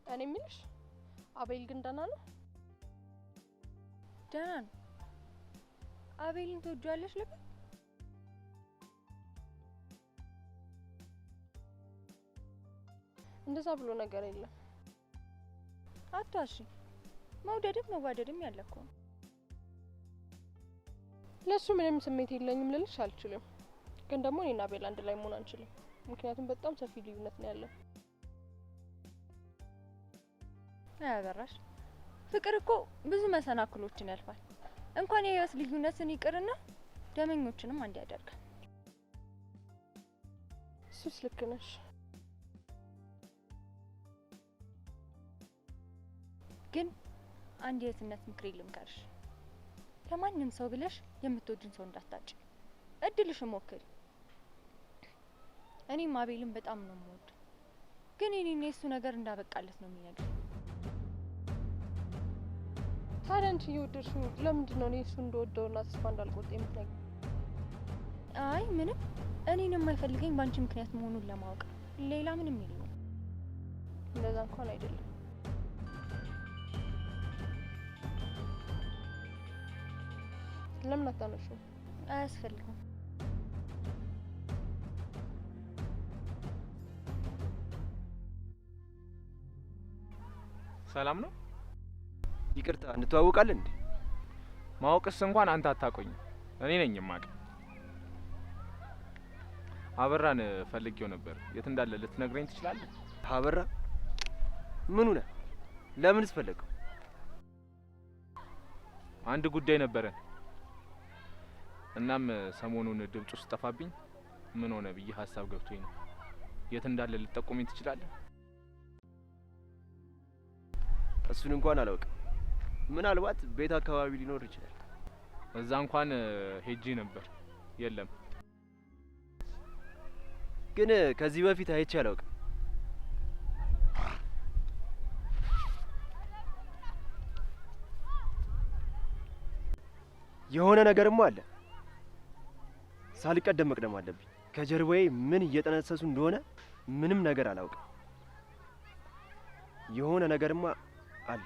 እኔ ምንሽ አቤል ግን ደህና ነው? ደህና ነው። አቤልን ትወጂዋለሽ ልበል? እንደዛ ብሎ ነገር የለም። አትዋሺ። መውደድም መዋደድም ያለ እኮ ነው። ለሱ ምንም ስሜት የለኝም ልልሽ አልችልም። ግን ደግሞ እኔና አቤል አንድ ላይ መሆን አንችልም። ምክንያቱም በጣም ሰፊ ልዩነት ነው ያለው። አያበራሽ። ፍቅር እኮ ብዙ መሰናክሎችን ያልፋል። እንኳን የህይወት ልዩነትን ይቅርና ደመኞችንም አንድ ያደርጋል። እሱስ ልክ ነሽ። ግን አንድ የእህትነት ምክሬ ልምከርሽ። ለማንም ሰው ብለሽ የምትወጂን ሰው እንዳታጭ። እድልሽን ሞክሪ። እኔም አቤልን በጣም ነው የምወደው። ግን እኔና የሱ ነገር እንዳበቃለት ነው የሚነግረኝ። ታዲያ አንቺ እየወደድሽው ለምንድን ነው እኔ እሱ እንደወደውና ተስፋ እንዳልቆርጥ የምትነግሪኝ? አይ ምንም። እኔን የማይፈልገኝ ባንቺ ምክንያት መሆኑን ለማወቅ ሌላ ምንም የለውም። እንደዛ እንኳን አይደለም። ለምን አታነሺው? አያስፈልግም። ሰላም ነው? ይቅርታ እንተዋወቃለን እንዴ? ማወቅስ እንኳን አንተ አታቆኝ፣ እኔ ነኝ የማውቅ። አበራን ፈልጌው ነበር። የት እንዳለ ልትነግረኝ ትችላለህ? አበራ ምኑ ነህ? ለምንስ ፈለገው? አንድ ጉዳይ ነበረን። እናም ሰሞኑን ድምጹ ስጠፋብኝ ምን ሆነ ብዬ ሀሳብ ገብቶኝ ነው። የት እንዳለ ልትጠቁመኝ ትችላለህ? እሱን እንኳን አላውቅም። ምናልባት ቤት አካባቢ ሊኖር ይችላል። እዛ እንኳን ሄጄ ነበር፣ የለም። ግን ከዚህ በፊት አይቼ አላውቅም። የሆነ ነገርማ አለ። ሳልቀደም መቅደም አለብኝ። ከጀርባዬ ምን እየጠነሰሱ እንደሆነ ምንም ነገር አላውቅም። የሆነ ነገርማ አለ።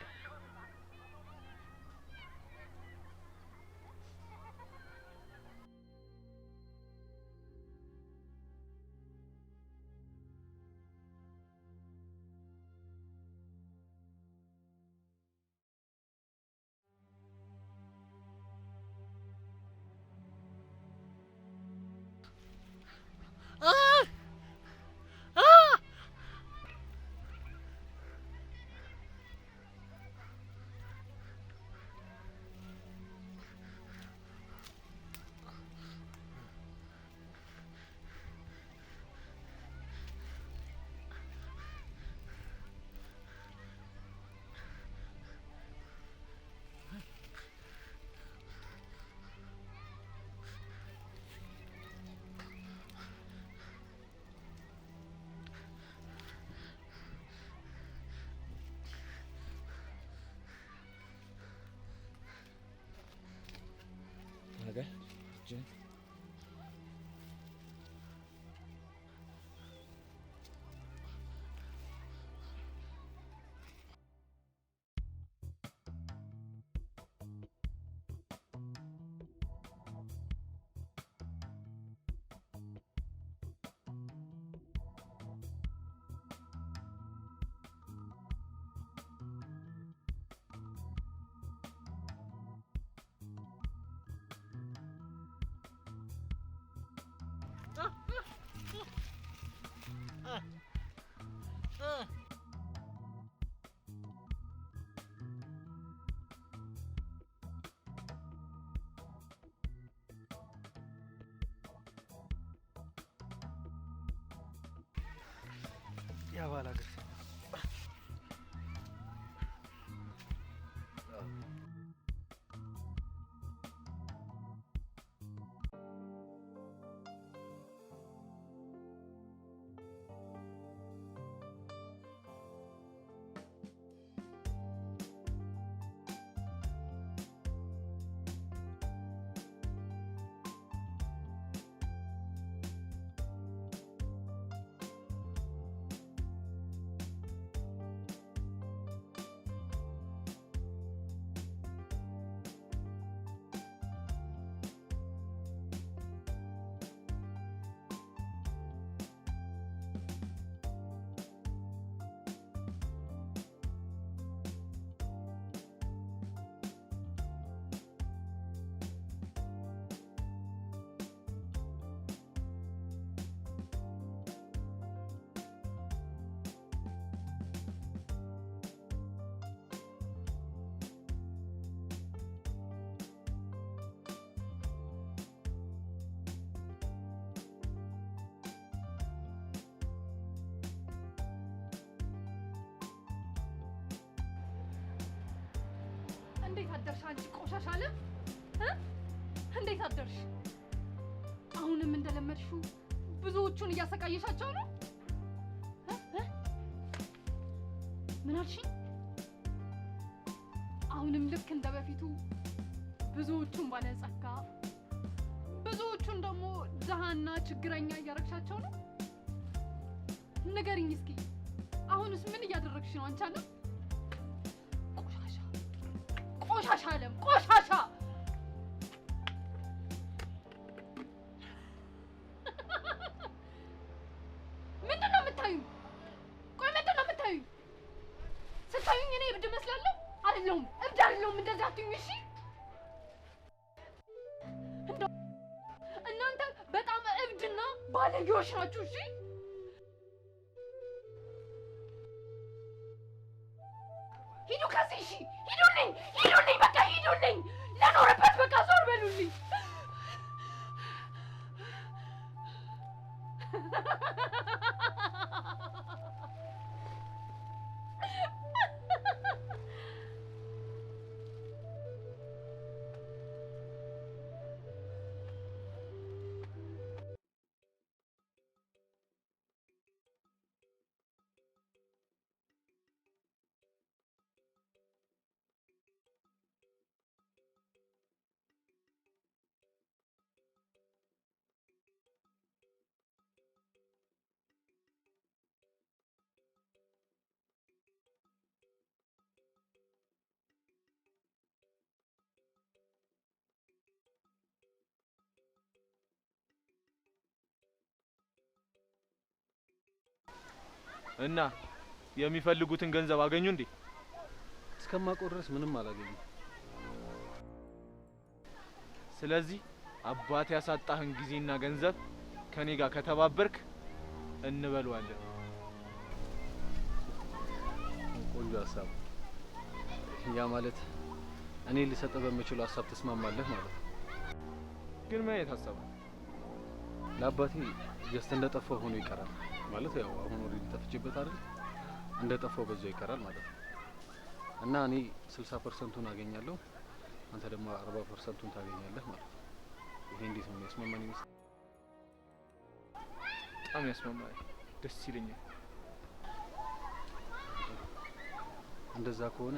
ነገር ያባላ ገር አደርሽ አንቺ ቆሻሻ አለም? እንዴት አደርሽ? አሁንም እንደለመድሽው ብዙዎቹን እያሰቃየሻቸው ነው? ምን አልሽኝ? አሁንም ልክ እንደ በፊቱ ብዙዎቹን ባለጸጋ ብዙዎቹን ደግሞ ድሃና ችግረኛ እያረግሻቸው ነው? ንገሪኝ እስኪ አሁንስ ምን እያደረግሽ ነው አንቺ አለም? ቆሻሻ ቆሻሻ አለም ቆሻሻ! ምንድን ነው የምታዩኝ? ቆይ ምንድን ነው የምታዩኝ? ስታዩኝ እኔ እብድ እመስላለሁ? አይደለሁም፣ እብድ አይደለሁም። እንደዚህ አትዩኝ እሺ? እንደው እናንተ በጣም እብድና ባለጌዎች ናችሁ እሺ? ሂዱ ከዚህ እሺ! ሂዱልኝ! ሂዱልኝ! በቃ ሂዱልኝ! ለኖርበት በቃ ዞር በሉልኝ! እና የሚፈልጉትን ገንዘብ አገኙ እንዴ? እስከማውቀው ድረስ ምንም አላገኙም። ስለዚህ አባቴ ያሳጣህን ጊዜና ገንዘብ ከኔ ጋር ከተባበርክ እንበለዋለን። ቆንጆ ሀሳብ። ያ ማለት እኔ ልሰጥ በምችለው ሀሳብ ተስማማለህ ማለት ነው? ግን ምን አይነት ሀሳብ? ለአባቴ ጀስት እንደጠፋው ሆኖ ይቀራል ማለት ያው አሁን ኦልሬዲ ጠፍቼበት አይደል? እንደጠፋው በዛው ይቀራል ማለት ነው። እና እኔ 60%ን አገኛለሁ፣ አንተ ደግሞ 40%ን ታገኛለህ ማለት ነው። ይሄ እንዴት ነው የሚያስማማን ይመስል? በጣም ያስማማል፣ ደስ ይለኛል። እንደዛ ከሆነ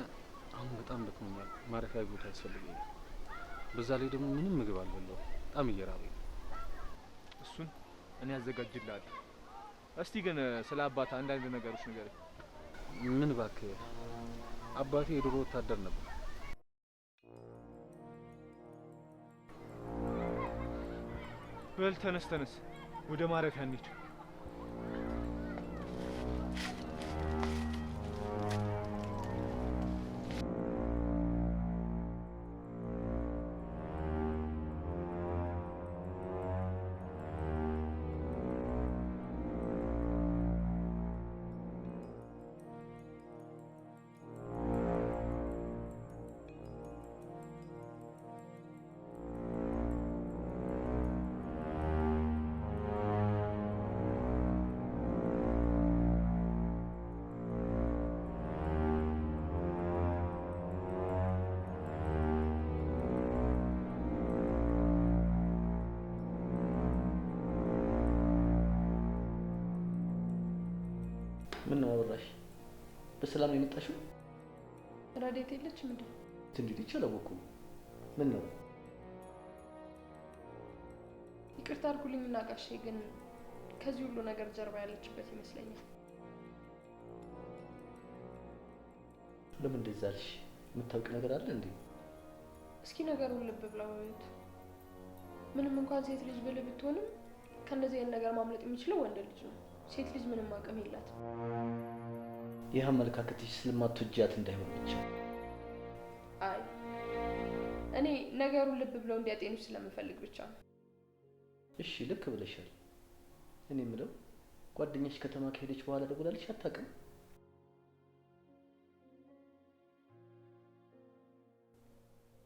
አሁን በጣም ደክሞኛል፣ ማረፊያ ቦታ ያስፈልገኛል። በዛ ላይ ደግሞ ምንም ምግብ አልበላሁም፣ በጣም እየራበኝ። እሱን እኔ አዘጋጅልሃለሁ። እስቲ ግን ስለ አባት አንዳንድ ነገሮች ንገረኝ። ምን እባክህ፣ አባቴ የድሮ ወታደር ነበር። በል ተነስ ተነስ፣ ወደ ማረፊያ እንሂድ። ምን ነው አወራሽ? በሰላም ነው የመጣሽው? ረዴት የለችም እንዴ? ትንሽ አላወኩም። ምን ነው? ይቅርታ አድርጉልኝና ጋሼ፣ ግን ከዚህ ሁሉ ነገር ጀርባ ያለችበት ይመስለኛል። ለምን እንደዛ አልሽ? የምታውቅ ነገር አለ እንዴ? እስኪ ነገሩን ልብ ብለው እዩት። ምንም እንኳን ሴት ልጅ ብልህ ብትሆንም ከእንደዚህ አይነት ነገር ማምለጥ የሚችለው ወንድ ልጅ ነው። ሴት ልጅ ምንም አቅም የላትም። ይህ አመለካከትሽ ስለማትወጃት እንዳይሆን ብቻ። አይ እኔ ነገሩን ልብ ብለው እንዲያጤኑ ስለምፈልግ ብቻ ነው። እሺ ልክ ብለሻል። እኔ የምለው ጓደኛሽ ከተማ ከሄደች በኋላ ደውላለች አታውቅም?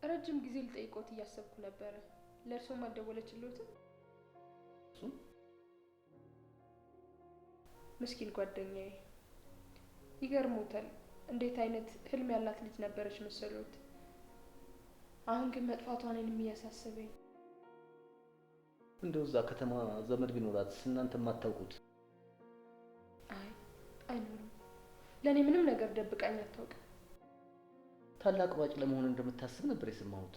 ረጅም ጊዜ ልጠይቆት እያሰብኩ ነበረ። ለእርሶም አልደወለችልዎትም? ምስኪን ጓደኛዬ፣ ይገርሞታል። እንዴት አይነት ህልም ያላት ልጅ ነበረች መሰሎት? አሁን ግን መጥፋቷን እኔንም እያሳሰበኝ። እንደው እዛ ከተማ ዘመድ ቢኖራት እናንተ የማታውቁት? አይ አይኖርም። ለእኔ ምንም ነገር ደብቃኝ አታውቅም። ታላቅ ሯጭ ለመሆን እንደምታስብ ነበር የሰማሁት።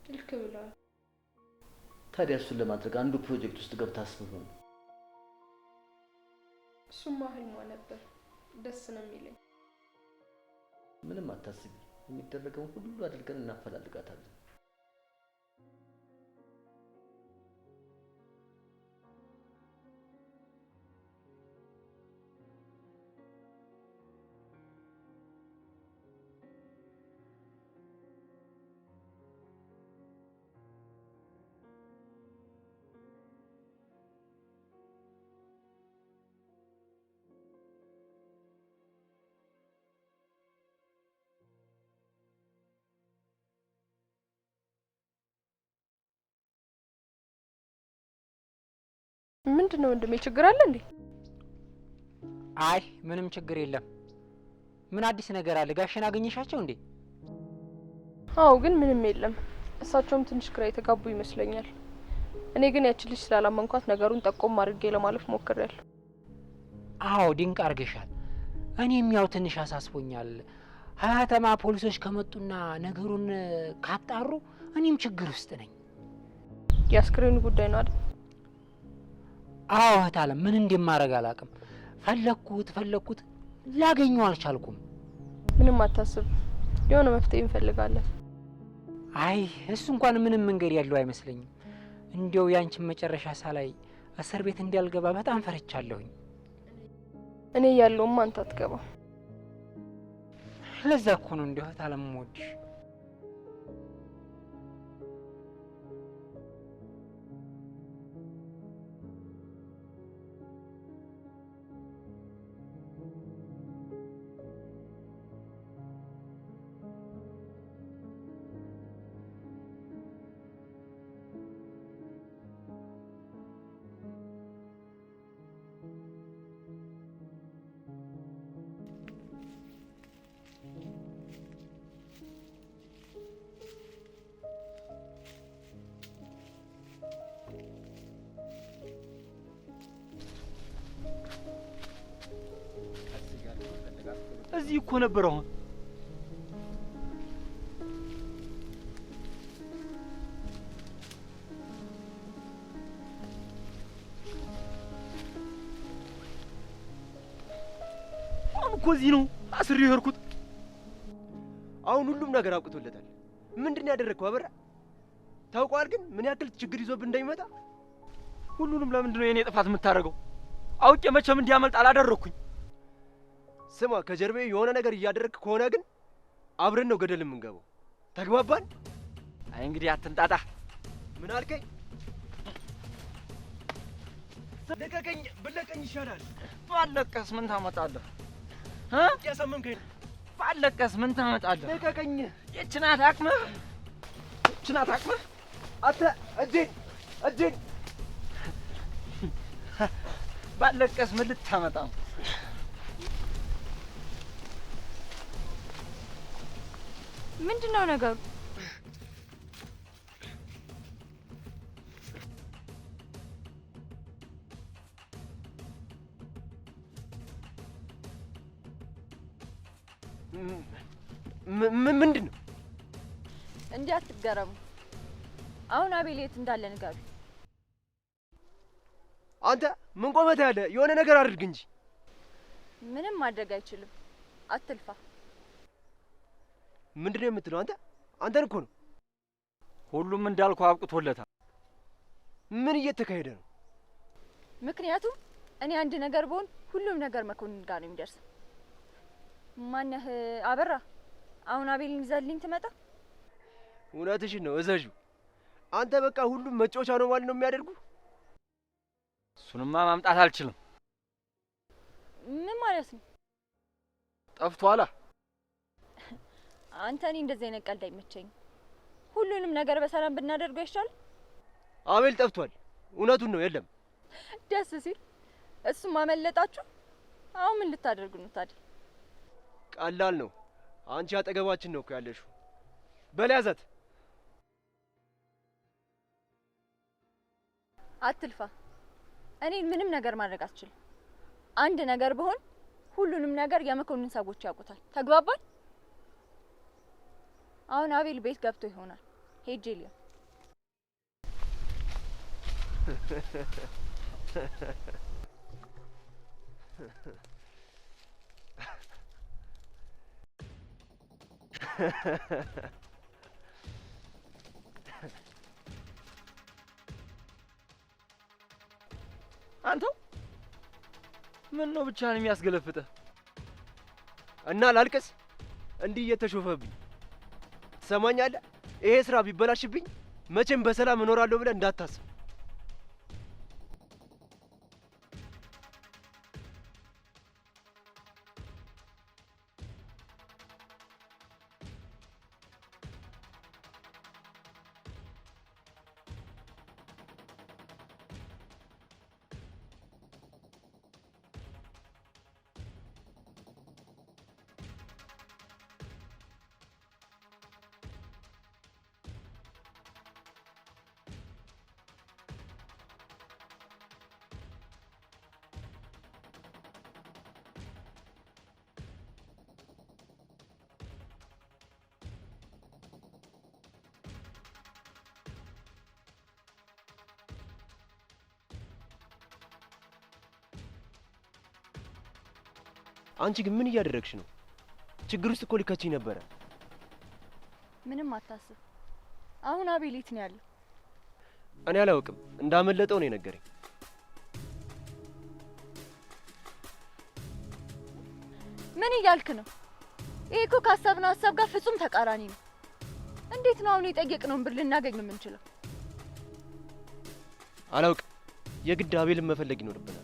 ልክ ብለዋል። ታዲያ እሱን ለማድረግ አንዱ ፕሮጀክት ውስጥ ገብታ አስበው ነው? እሱማ ህልሟ ነበር። ደስ ነው የሚለኝ። ምንም አታስቢ፣ የሚደረገውን ሁሉ አድርገን እናፈላልጋታለን። ምንድነው ወንድሜ? ችግር አለ እንዴ? አይ ምንም ችግር የለም። ምን አዲስ ነገር አለ? ጋሽን አገኘሻቸው እንዴ? አዎ፣ ግን ምንም የለም። እሳቸውም ትንሽ ግራ የተጋቡ ይመስለኛል። እኔ ግን ያቺ ልጅ ስላላመንኳት ነገሩን ጠቆም አድርጌ ለማለፍ ሞክሬያለሁ። አዎ ድንቅ አርገሻል። እኔም ያው ትንሽ አሳስቦኛል። ሀያተማ ፖሊሶች ከመጡና ነገሩን ካጣሩ እኔም ችግር ውስጥ ነኝ። የአስክሬኑ ጉዳይ ነው አይደል? አዎ እህት አለም፣ ምን እንደማረግ አላውቅም። ፈለኩት ላገኘው አልቻልኩም። ምንም አታስብ፣ የሆነ መፍትሄ እንፈልጋለን። አይ እሱ እንኳን ምንም መንገድ ያለው አይመስለኝም። እንዲያው ያንቺን መጨረሻ ሳላይ እስር ቤት እንዳልገባ በጣም ፈርቻለሁኝ። እኔ ያለውም አንተ አትገባ። ለዛ እኮ ነው እንዲሁ እህት አለም የምወድሽ። እዚህ እኮ ነበር። አሁን እኮ እዚህ ነው አስሬ የሄድኩት። አሁን ሁሉም ነገር አብቅቶለታል። ምንድነው ያደረግከው አበራ? ታውቀዋል ግን ምን ያክል ችግር ይዞብን እንደሚመጣ? ሁሉንም ለምንድን ነው የኔ ጥፋት የምታደርገው? አውቄ መቼም እንዲያመልጥ አላደረኩኝ። ስማ፣ ከጀርባዬ የሆነ ነገር እያደረግክ ከሆነ ግን አብረን ነው ገደል የምንገባው። ተግባባን? አይ እንግዲህ አትንጣጣ። ምን አልከኝ? ልቀቀኝ። ብለቀኝ ይሻላል። ባለቀስ ምን ታመጣለህ? ያሰመምከኝ። ባለቀስ ምን ታመጣለህ? ልቀቀኝ። ይህች ናት አቅምህ፣ ይህች ናት አቅምህ። አንተ እጄን ባለቀስ ምን ልታመጣ ነው? ምንድነው ነገሩ? ምንድን ነው? እንዲህ አትገረሙ። አሁን አቤል የት እንዳለ ንገሩ። አንተ ምን ቆመት ያለ? የሆነ ነገር አድርግ እንጂ። ምንም ማድረግ አይችልም። አትልፋ። ምንድነው የምትለው አንተ? አንተን እኮ ነው። ሁሉም እንዳልኩ አብቅቶለታል። ምን እየተካሄደ ነው? ምክንያቱም እኔ አንድ ነገር ብሆን ሁሉም ነገር መኮንን ጋር ነው የሚደርሰው። ማነህ አበራ? አሁን አቤልን ይዘልኝ ትመጣ? እውነትሽን ነው፣ እዘዡ። አንተ በቃ ሁሉም መጫወቻ ነው ማለት ነው የሚያደርጉ። እሱንማ ማምጣት አልችልም። ምን ማለት ነው? ጠፍቷላ። አንተ እኔ እንደዚህ አይነት ቀልድ አይመቸኝም። ሁሉንም ነገር በሰላም ብናደርገው ይሻላል። አቤል ጠፍቷል። እውነቱን ነው። የለም። ደስ ሲል እሱም አመለጣችሁ። አሁን ምን ልታደርጉ ነው ታዲያ? ቀላል ነው። አንቺ አጠገባችን ነው እኮ ያለሽው። በለያዛት አትልፋ። እኔን ምንም ነገር ማድረግ አትችልም። አንድ ነገር ብሆን ሁሉንም ነገር የመኮንን ሰዎች ያውቁታል። ተግባባን? አሁን አቤል ቤት ገብቶ ይሆናል። ሄጄ ልየው። አንተው ምን ነው ብቻህን የሚያስገለፍጥህ? እና ላልቅስ እንዲህ እየተሾፈብኝ ትሰማኛለህ? ይሄ ስራ ቢበላሽብኝ መቼም በሰላም እኖራለሁ ብለህ እንዳታስብ። አንቺ ግን ምን እያደረግሽ ነው? ችግር ውስጥ እኮ ልከችኝ ነበረ። ምንም አታስብ። አሁን አቤል የት ነው ያለው? እኔ አላውቅም። እንዳመለጠው ነው የነገረኝ። ምን እያልክ ነው? ይሄ እኮ ካሰብነው ሀሳብ ጋር ፍጹም ተቃራኒ ነው። እንዴት ነው አሁን የጠየቅነውን ብር ልናገኝ የምንችለው? አላውቅም። የግድ አቤልን መፈለግ ይኖርብናል።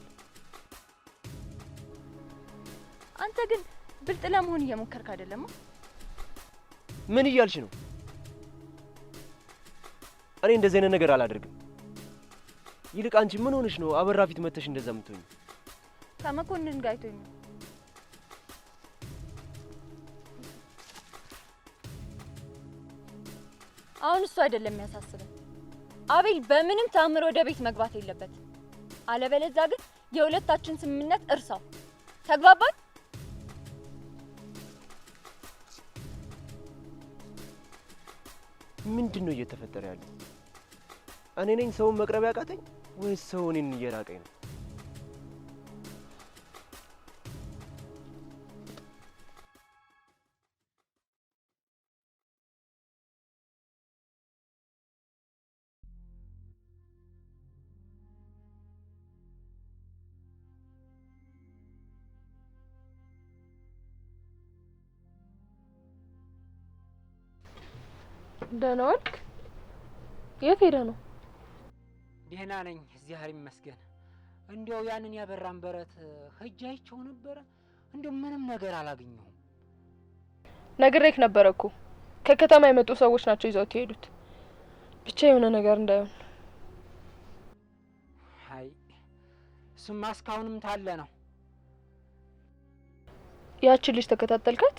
አንተ ግን ብልጥ ለመሆን እየሞከርክ አይደለም? ምን እያልሽ ነው? እኔ እንደዚህ አይነት ነገር አላደርግም። ይልቅ አንቺ ምን ሆነሽ ነው አበራ ፊት መተሽ እንደዛ የምትሆኚ? ከመኮንን ጋር አይቶኝ ነው። አሁን እሱ አይደለም የሚያሳስበን። አቤል በምንም ተአምር ወደ ቤት መግባት የለበት። አለበለዚያ ግን የሁለታችን ስምምነት እርሳው። ተግባባን? ምንድን ነው እየተፈጠረ ያለው? እኔ ነኝ ሰውን መቅረብ ያቃተኝ ወይስ ሰው እኔን እየራቀኝ ነው? ደህና ዋልክ? የት ሄደህ ነው? ደህና ነኝ፣ እግዚአብሔር ይመስገን። እንዲያው ያንን ያበራን በረት ሂጅ አይቼው ነበረ። እንዲያው ምንም ነገር አላገኘሁም። ነግሬክ ነበረ እኮ ከከተማ የመጡ ሰዎች ናቸው ይዘውት የሄዱት። ብቻ የሆነ ነገር እንዳይሆን። አይ እሱማ እስካሁንም ታለ ነው። ያችን ልጅ ተከታተልካት?